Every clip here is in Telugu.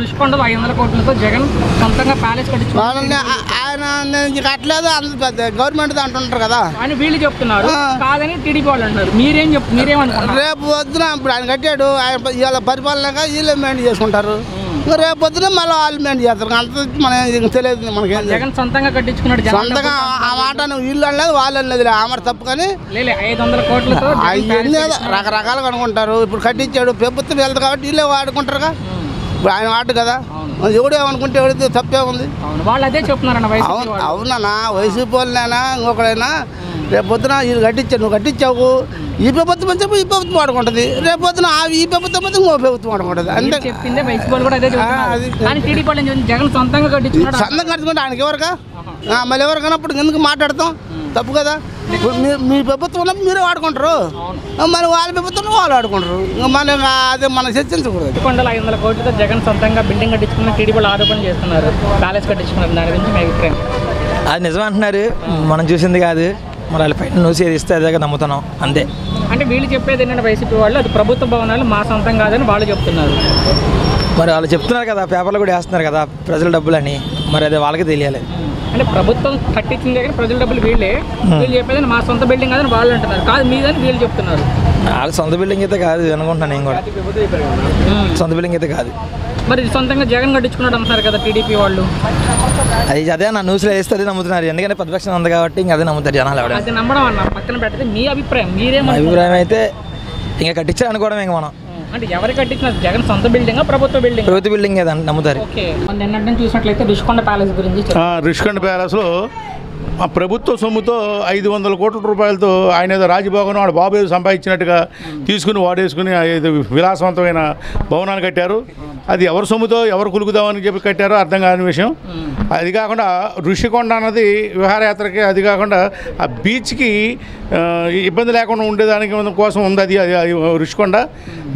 ఋషికొండలో 500 కోట్లతో జగన్ సొంతంగా ప్యాలెస్ కట్టించుకున్నారు. ఆయన కట్టలేదు, గవర్నమెంట్ అంటుంటారు కదా అని వీళ్ళు చెప్తున్నారు, కాదని టీడీపీ వాళ్ళు అంటున్నారు. మీరేమనుకుంటారు? రేపు వద్దున ఇప్పుడు ఆయన కట్టాడు, ఆయన ఇవాళ పరిపాలనగా వీళ్ళు మెయింటైన్ చేసుకుంటారు. రేపు పొద్దున మళ్ళీ వాళ్ళు మెయింటైన్ చేస్తారు. అంత మనం తెలియదు మనకి. జగన్ సొంతంగా కట్టించుకున్నాడు. సొంతంగా ఆ మాట నువ్వు వీళ్ళు అనలేదు వాళ్ళు అనలేదు, ఆ మాట తప్పు. కానీ 500 కోట్లతో అవన్నీ రకరకాలుగా అనుకుంటారు. ఇప్పుడు కట్టించాడు, ప్రభుత్వం వెళ్తారు కాబట్టి వీళ్ళే వాడుకుంటారుగా. ఇప్పుడు ఆయన వాడు కదా, ఎవడేమనుకుంటే ఎవడితే తప్పే ఉంది. వాళ్ళు అదే చెప్తున్నారన్న. అవునా వైసీపీ వాళ్ళైనా ఇంకొకడైనా రేపు పొద్దున వీళ్ళు కట్టించాడు, నువ్వు కట్టించావు, ఈ ప్రభుత్వం అని చెప్పి ఈ ప్రభుత్వం వాడుకుంటుంది, రేపు పొద్దున ఈ ప్రభుత్వం అయితే ఇంకో ప్రభుత్వం వాడుకుంటుంది. అంటే చెప్పిందే వైసీపీ వాళ్ళు కూడా అదే చెప్తున్నారు. టీడీపీ జగన్ సొంతంగా కట్టించుకున్నాడు. సొంతంగా కట్టుకుంటే ఆయనకి ఎవరుగా, మళ్ళీ ఎవరు కన్నప్పుడు ఎందుకు మాట్లాడతాం, తప్పు కదా. ఇప్పుడు మీ ప్రభుత్వం ఉన్నప్పుడు మీరే వాడుకుంటారు, మరి వాళ్ళ ప్రభుత్వం వాళ్ళు వాడుకుంటారు. మన అదే మనం చర్చించకూడదు. ఋషికొండలో 500 కోట్లతో జగన్ సొంతంగా బిల్డింగ్ కట్టించుకున్న టీడీపీ ఆరోపణ చేస్తున్నారు, ప్యాలెస్ కట్టించుకున్నారు. దాని గురించి మీ అభిప్రాయం? అది నిజం అంటున్నారు, మనం చూసింది కాదు. మరి వాళ్ళ పైన న్యూస్ ఏది ఇస్తే అదే నమ్ముతున్నాం అంతే. అంటే వీళ్ళు చెప్పేది ఏంటంటే వైసీపీ వాళ్ళు అది ప్రభుత్వ భవనాలు మా సొంతం కాదని వాళ్ళు చెప్తున్నారు. మరి వాళ్ళు చెప్తున్నారు కదా, పేపర్లు కూడా వేస్తున్నారు కదా ప్రజల డబ్బులని, మరి అది వాళ్ళకి తెలియాలి. అంటే ప్రభుత్వం కట్టించిన దగ్గర ప్రజల డబ్బులు వీళ్ళు చెప్పేది మా సొంత బిల్డింగ్ కాదని వాళ్ళు అంటున్నారు, కాదు మీదని వీళ్ళు చెప్తున్నారు. వాళ్ళ సొంత బిల్డింగ్ అయితే కాదు అనుకుంటున్నాను నేను కూడా, సొంత బిల్డింగ్ అయితే కాదు. మరి సొంతంగా జగన్ కట్టించుకున్నాడు అంటున్నారు కదా టీడీపీ వాళ్ళు. అదే నా న్యూస్లో వేస్తే అదే నమ్ముతున్నారు, ఎందుకంటే ప్రతిపక్షం ఉంది కాబట్టి ఇంకా అదే నమ్ముతారు జనాలు. అది నమ్మడం అన్న పక్కన పెడితే మీ అభిప్రాయం అభిప్రాయం అయితే ఇంకా కట్టించారు అనుకోవడం ఇంకా మనం. అంటే ఎవరు కట్టించిన జగన్ సొంత బిల్డింగ్ ప్రభుత్వ బిల్డింగ్? ప్రభుత్వ బిల్డింగ్ నమ్ముతారు. నిన్నటి చూసినట్లయితే ఋషికొండ ప్యాలెస్ గురించి, ఋషికొండ ప్యాలెస్లో ఆ ప్రభుత్వ సొమ్ముతో 500 కోట్ల రూపాయలతో ఆయన ఏదో రాజభోగం వాడు బాబు ఏదో సంపాదించినట్టుగా తీసుకుని వాడేసుకుని ఏదో విలాసవంతమైన భవనాన్ని కట్టారు. అది ఎవరి సొమ్ముతో ఎవరు కులుకుదామని చెప్పి కట్టారో అర్థం కాని విషయం. అది కాకుండా ఋషికొండ అన్నది విహారయాత్రకి, అది కాకుండా ఆ బీచ్కి ఇబ్బంది లేకుండా ఉండేదానికి కోసం ఉంది అది ఋషికొండ.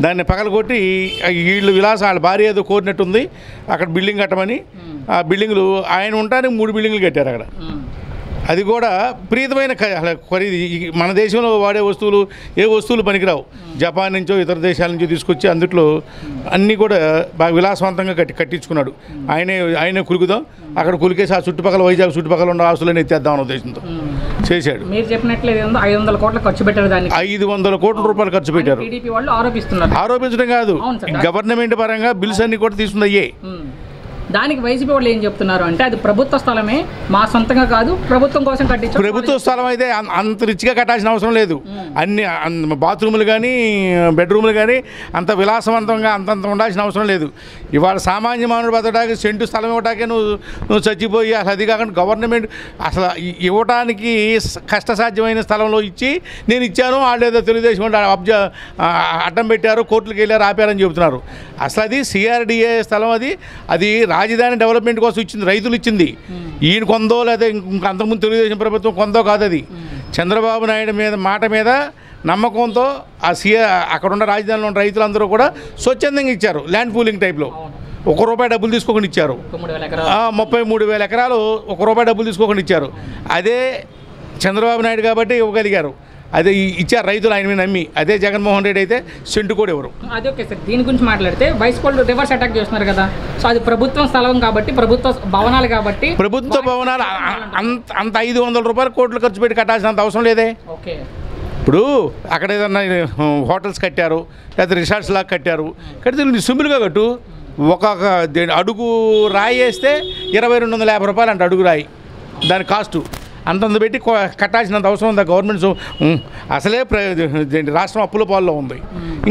దాన్ని పగలగొట్టి వీళ్ళు విలాసం వాళ్ళ భార్య ఏదో కోరినట్టుంది అక్కడ బిల్డింగ్ కట్టమని. ఆ బిల్డింగులు ఆయన ఉండడానికి 3 బిల్డింగులు కట్టారు అక్కడ. అది కూడా ప్రీతమైన ఖరీదు. మన దేశంలో వాడే వస్తువులు ఏ వస్తువులు పనికిరావు, జపాన్ నుంచో ఇతర దేశాల నుంచో తీసుకొచ్చి అందుట్లో అన్నీ కూడా బాగా విలాసవంతంగా కట్టించుకున్నాడు. ఆయనే కులుకుదాం అక్కడ కులికేసి ఆ చుట్టుపక్కల వైజాగ్ చుట్టుపక్కల ఉన్న ఆస్తులను ఎత్తేద్దాం అనే ఉద్దేశంతో చేశాడు. మీరు చెప్పినట్లయితే 500 కోట్ల ఖర్చు పెట్టారు, దానికి 500 కోట్ల రూపాయలు ఖర్చు పెట్టారు. టీడీపీ వాళ్ళు ఆరోపిస్తున్నారు. ఆరోపించడం కాదు, గవర్నమెంట్ పరంగా బిల్స్ అన్ని కూడా తీసుకుంది అయ్యే. దానికి వైసీపీ వాళ్ళు ఏం చెప్తున్నారు అంటే అది ప్రభుత్వ స్థలమే, మా సొంతంగా కాదు, ప్రభుత్వం కోసం కట్టించారు. ప్రభుత్వ స్థలం అయితే అంత రిచ్గా కట్టాల్సిన అవసరం లేదు. అన్ని బాత్రూములు కానీ బెడ్రూములు కానీ అంత విలాసవంతంగా అంతంత ఉండాల్సిన అవసరం లేదు. ఇవాళ సామాన్య మానవుడు బతకడానికి సెంటు స్థలం ఇవ్వటాకే నువ్వు చచ్చిపోయి అసలు అది కాకుండా గవర్నమెంట్ అసలు ఇవ్వటానికి కష్టసాధ్యమైన స్థలంలో ఇచ్చి నేను ఇచ్చాను వాళ్ళు ఏదో తెలుగుదేశం అడ్డం పెట్టారు, కోర్టులకు వెళ్ళారు, ఆపారని చెబుతున్నారు. అసలు అది సిఆర్డిఏ స్థలం, అది రాజధాని డెవలప్మెంట్ కోసం ఇచ్చింది, రైతులు ఇచ్చింది. ఈయన కొందో లేదా ఇంకా అంతకుముందు తెలుగుదేశం ప్రభుత్వం కొందో కాదు. అది చంద్రబాబు నాయుడు మాట మీద నమ్మకంతో అక్కడున్న రాజధానిలో ఉన్న రైతులందరూ కూడా స్వచ్ఛందంగా ఇచ్చారు. ల్యాండ్ పూలింగ్ టైప్లో ₹1 డబ్బులు తీసుకోకుండా ఇచ్చారు. 33,000 ఎకరాలు ₹1 డబ్బులు తీసుకోకుండా ఇచ్చారు. అదే చంద్రబాబు నాయుడు కాబట్టి ఇవ్వగలిగారు. అదే ఇచ్చారు రైతులు ఆయన మీద నమ్మి. అదే జగన్మోహన్ రెడ్డి అయితే సెంటు కూడా ఎవరు. అదే ఓకే సార్, దీని గురించి మాట్లాడితే వైసీపీ రివర్స్ అటాక్ చేస్తున్నారు కదా. సో అది ప్రభుత్వం స్థలం కాబట్టి, ప్రభుత్వ భవనాలు కాబట్టి, ప్రభుత్వ భవనాలు అంత 500 కోట్లు ఖర్చు పెట్టి కట్టాల్సినంత అవసరం లేదే. ఓకే, ఇప్పుడు అక్కడ ఏదన్నా హోటల్స్ కట్టారు, లేకపోతే రిసార్ట్స్ లాగా కట్టారు, కడితే సింపుల్గా కట్టు. ఒక అడుగు రాయి వేస్తే ₹2,250 అంట అడుగు రాయి, దాని కాస్టు అంతంత పెట్టి కట్టాల్సినంత అవసరం ఉంది. గవర్నమెంట్ అసలే రాష్ట్రం అప్పుల పాల్లో ఉంది,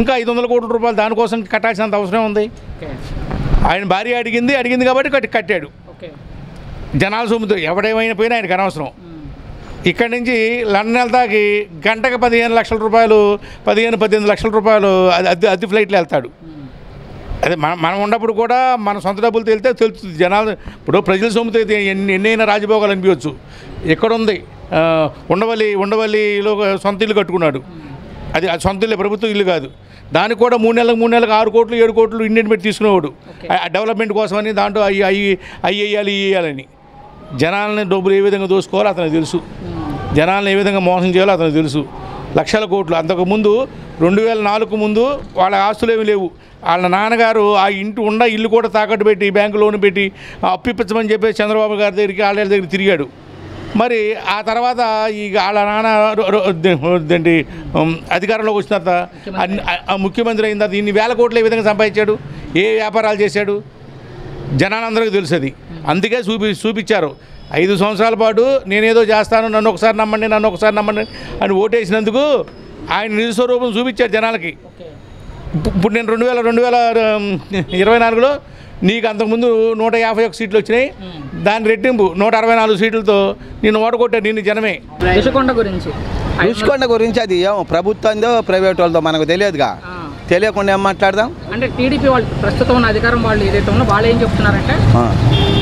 ఇంకా 500 కోట్ల రూపాయలు దానికోసం కట్టాల్సినంత అవసరం ఉంది. ఆయన భార్య అడిగింది కాబట్టి కట్టాడు. జనాల సొమ్ముతో ఎవడేమైనా పోయినా ఆయనకు అనవసరం. ఇక్కడి నుంచి లండన్ వెళ్తాకి గంటకు 15 లక్షల రూపాయలు, 18 లక్షల రూపాయలు అద్దె ఫ్లైట్లో వెళ్తాడు. అదే మనం ఉన్నప్పుడు కూడా మన సొంత డబ్బులు తెలితే తెలుస్తుంది జనాలు. ఇప్పుడు ప్రజల సొమ్ముతో అయితే ఎన్నైనా రాజభోగాలు అనిపించవచ్చు. ఎక్కడుంది ఉండవల్లిలో సొంత ఇల్లు కట్టుకున్నాడు. అది సొంత ఇల్లు, ప్రభుత్వ ఇల్లు కాదు. దానికి కూడా 3 నెలలకు 6 కోట్లు 7 కోట్లు ఇన్వెస్ట్మెంట్ తీసుకునేవాడు డెవలప్మెంట్ కోసమని. దాంట్లో అవి వేయాలని జనాలని డబ్బులు ఏ విధంగా దోసుకోవాలో అతనికి తెలుసు, జనాలను ఏ విధంగా మోసం చేయాలో అతనికి తెలుసు. లక్షల కోట్లు. అంతకుముందు 2004 ముందు వాళ్ళ ఆస్తులు ఏమీ లేవు. వాళ్ళ నాన్నగారు ఆ ఇల్లు కూడా తాకట్టు పెట్టి బ్యాంకు లోన్ పెట్టి అప్పు ఇప్పించమని చెప్పేసి చంద్రబాబు గారి దగ్గరికి వాళ్ళ దగ్గర తిరిగాడు. మరి ఆ తర్వాత ఈ వాళ్ళ నాన్న ఏంటి అధికారంలోకి వచ్చిన తర్వాత ముఖ్యమంత్రి అయిన తర్వాత ఇన్ని వేల కోట్లు ఏ విధంగా సంపాదించాడు, ఏ వ్యాపారాలు చేశాడు జనాలందరికీ తెలుసు. అది అందుకే చూపించారు 5 సంవత్సరాల పాటు నేనేదో చేస్తాను, నన్ను ఒకసారి నమ్మండి అని ఓటేసినందుకు ఆయన నిజస్వరూపం చూపించాడు జనాలకి. ఇప్పుడు నేను 2024లో నీకు అంతకుముందు 151 సీట్లు వచ్చినాయి, దాని రెట్టింపు 164 సీట్లతో నేను ఓడగొట్టాను నిన్ను జనమే. రుషికొండ గురించి అది ఏమో ప్రభుత్వంతో ప్రైవేట్ వాళ్ళతో మనకు తెలియదుగా, తెలియకుండా ఏం మాట్లాడదాం. అంటే టీడీపీ వాళ్ళు ప్రస్తుతం ఉన్న అధికారం వాళ్ళు ఏదైతే ఉన్నో వాళ్ళు ఏం చెప్తున్నారంటే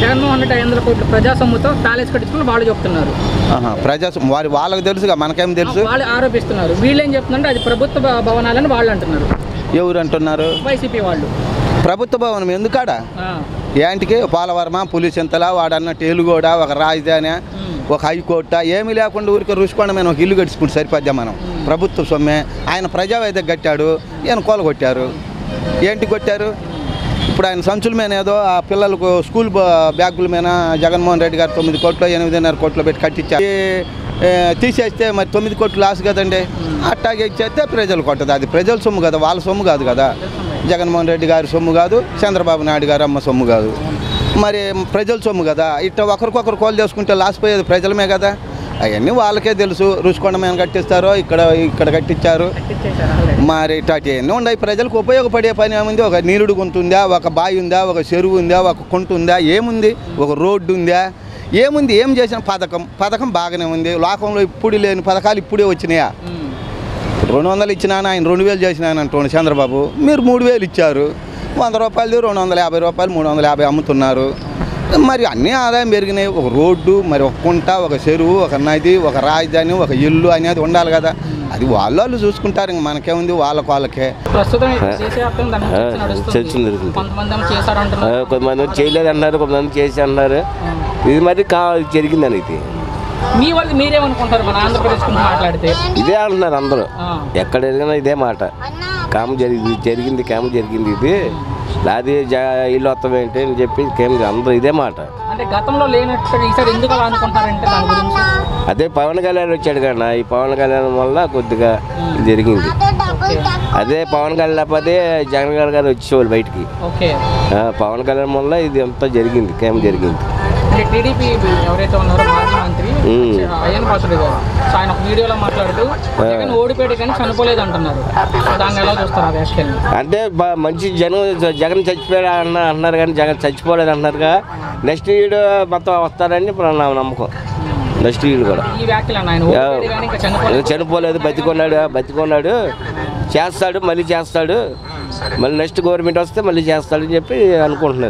జగన్మోహన్ రెడ్డి 500 కోట్ల ప్రజాసొమ్ముతో ప్యాలెస్ కట్టించుకుని వాళ్ళు చెప్తున్నారు. వాళ్ళకి తెలుసుగా, మనకేం తెలుసు. వాళ్ళు ఆరోపిస్తున్నారు. వీళ్ళు ఏం చెప్తున్నారంటే అది ప్రభుత్వ భవనాలని వాళ్ళు అంటున్నారు. ఎవరు అంటున్నారు? వైసీపీ వాళ్ళు. ప్రభుత్వ భవనం ఎందుకాడ? ఏంటికి పోలవరమ, పులిచింతల, వాడన్న టేలుగోడ, ఒక రాజధాని, ఒక హైకోర్టు ఏమీ లేకుండా ఊరికి రుషికొండ మీద ఒక ఇల్లు కట్టించుకుంటే సరిపోద్దా మనం? ప్రభుత్వ సొమ్మే. ఆయన ప్రజావేదిక కట్టాడు, ఈయన కోల కొట్టారు. ఏంటి కొట్టారు? ఇప్పుడు ఆయన సంచుల మీద ఏదో ఆ పిల్లలకు స్కూల్ బ్యాగుల మీద జగన్మోహన్ రెడ్డి గారు 9 కోట్లు 8.5 కోట్లు పెట్టి కట్టించారు. తీసేస్తే మరి 9 కోట్లు లాస్ కదండి. అట్టాగే ఇచ్చేస్తే ప్రజలు కొట్టదు. అది ప్రజల సొమ్ము కదా, వాళ్ళ సొమ్ము కాదు కదా. జగన్మోహన్ రెడ్డి గారి సొమ్ము కాదు, చంద్రబాబు నాయుడు గారు అమ్మ సొమ్ము కాదు, మరి ప్రజల సొమ్ము కదా. ఇట్లా ఒకరికొకరు కోల్ చేసుకుంటే లాస్ పోయేది ప్రజలమే కదా. అవన్నీ వాళ్ళకే తెలుసు. రుషికొండ మీద కట్టిస్తారో ఇక్కడ కట్టించారు. మరి ఇట్లాంటి ఎన్నో ఉన్నాయి. ప్రజలకు ఉపయోగపడే పని ఏముంది? ఒక నీరుడు గుంత ఉందా, ఒక బావి ఉందా, ఒక చెరువు ఉందా, ఒక కుంట ఉందా, ఏముంది? ఒక రోడ్డు ఉందా, ఏముంది? ఏం చేసిన పథకం బాగానే ఉంది. లోకంలో ఇప్పుడు లేని పథకాలు ఇప్పుడే వచ్చినాయా? 200 ఇచ్చినాను, ఆయన 2000 చేసినాను అంటున్నాడు చంద్రబాబు. మీరు 3000 ఇచ్చారు. 100 రూపాయలు 250 రూపాయలు 350 అమ్ముతున్నారు. మరి అన్నీ ఆదాయం పెరిగినాయి. ఒక రోడ్డు, మరి ఒక కుంట, ఒక చెరువు, ఒక నది, ఒక రాజధాని, ఒక ఇల్లు అనేది ఉండాలి కదా. అది వాళ్ళు చూసుకుంటారు. ఇంక మనకేముంది? వాళ్ళకే. కొంతమంది చేయలేదు అన్నారు, కొంతమంది చేసి అన్నారు. ఇది మరి జరిగింది అనేది మీ వాళ్ళు మీరేమనుకుంటారు? మన ఆంధ్రప్రదేశ్ గురించి మాట్లాడితే ఇదే అంటున్నారు అందరూ. ఎక్కడ ఎదిగినా ఇదే మాట. కామ జరిగింది ఇది అది ఇల్లు వస్తాం ఏంటి అని చెప్పి అందరూ ఇదే మాట. అంటే గతంలో లేనట్టు ఈసారి ఎందుకు అలా అనుకుంటారంటే దాని గురించి అదే పవన్ కళ్యాణ్ వచ్చాడు కదా, ఈ పవన్ కళ్యాణ్ వల్ల కొద్దిగా జరిగింది. అదే పవన్ కళ్యాణ్ లేకపోతే జగన్ గారు వచ్చేవాళ్ళు బయటికి. పవన్ కళ్యాణ్ వల్ల ఇది అంతా జరిగింది, జరిగింది. అంటే టీడీపీ ఎవరైతే ఉన్నారో మాజీ మంత్రి అయ్యన్ పాత్రుడు గారు ఆయన ఒక వీడియోలో మాట్లాడుతూ జగన్ ఓడిపోయాడు కానీ చనిపోలేదు అంటున్నారు. దాన్ని ఎలా చూస్తారు ఆ వ్యాఖ్యలు? అంటే మంచి జగన్ చచ్చిపోయాడు అంటున్నారు కానీ జగన్ చచ్చిపోలేదు అంటున్నారుగా. నెక్స్ట్ వీడు మొత్తం వస్తారని ఇప్పుడు నా నమ్మకం. నెక్స్ట్ వీడు కూడా ఈ వ్యాఖ్యలు చనిపోలేదు, బతికున్నాడు, చేస్తాడు, మళ్ళీ నెక్స్ట్ గవర్నమెంట్ వస్తే మళ్ళీ చేస్తాడని చెప్పి అనుకుంటున్నారు.